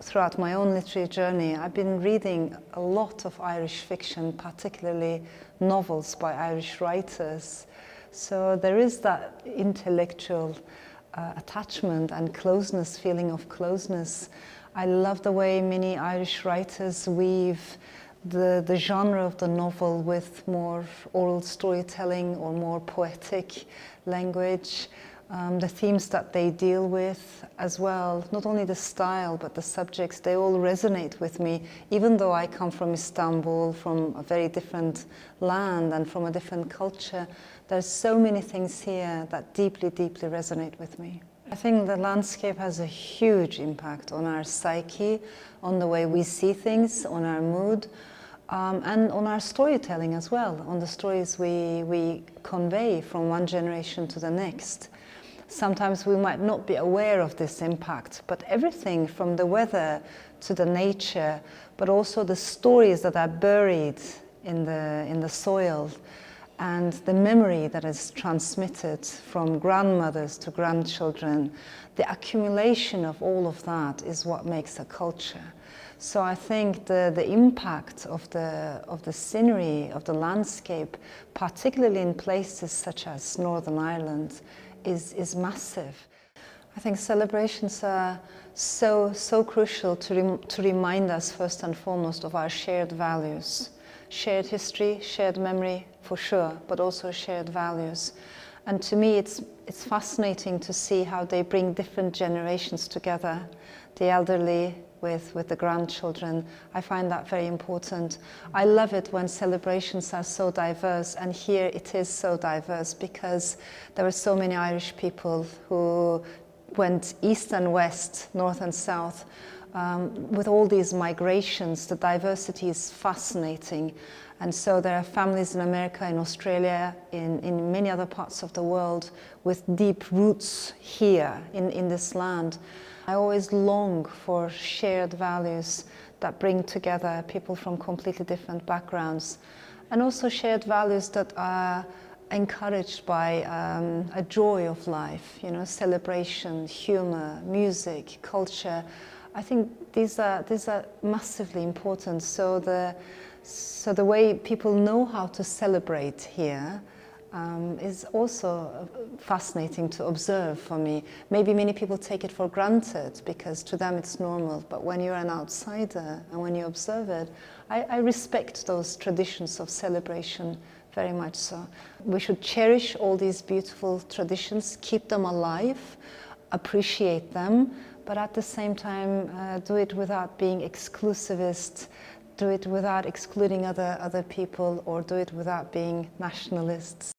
throughout my own literary journey, I've been reading a lot of Irish fiction, particularly novels by Irish writers. So there is that intellectual attachment and closeness, feeling of closeness. I love the way many Irish writers weave the genre of the novel with more oral storytelling or more poetic language. The themes that they deal with as well, not only the style but the subjects, they all resonate with me, even though I come from Istanbul, from a very different land and from a different culture. There's so many things here that deeply, deeply resonate with me. I think the landscape has a huge impact on our psyche, on the way we see things, on our mood, and on our storytelling as well, on the stories we convey from one generation to the next. Sometimes we might not be aware of this impact, but everything from the weather to the nature, but also the stories that are buried in the soil, and the memory that is transmitted from grandmothers to grandchildren, the accumulation of all of that is what makes a culture. So I think the impact of the scenery, of the landscape, particularly in places such as Northern Ireland, is massive. I think celebrations are so crucial to remind us first and foremost of our shared values. Shared history, shared memory for sure, but also shared values. And to me it's fascinating to see how they bring different generations together, the elderly with the grandchildren. I find that very important. I love it when celebrations are so diverse, and here it is so diverse because there are so many Irish people who went east and west, north and south. With all these migrations, the diversity is fascinating. And so there are families in America, in Australia, in many other parts of the world with deep roots here in this land. I always long for shared values that bring together people from completely different backgrounds, and also shared values that are encouraged by a joy of life, you know, celebration, humor, music, culture. I think these are massively important. So the way people know how to celebrate here is also fascinating to observe for me. Maybe many people take it for granted because to them it's normal, but when you're an outsider and when you observe it, I respect those traditions of celebration very much so. We should cherish all these beautiful traditions, keep them alive, appreciate them, but at the same time do it without being exclusivist, do it without excluding other people, or do it without being nationalists.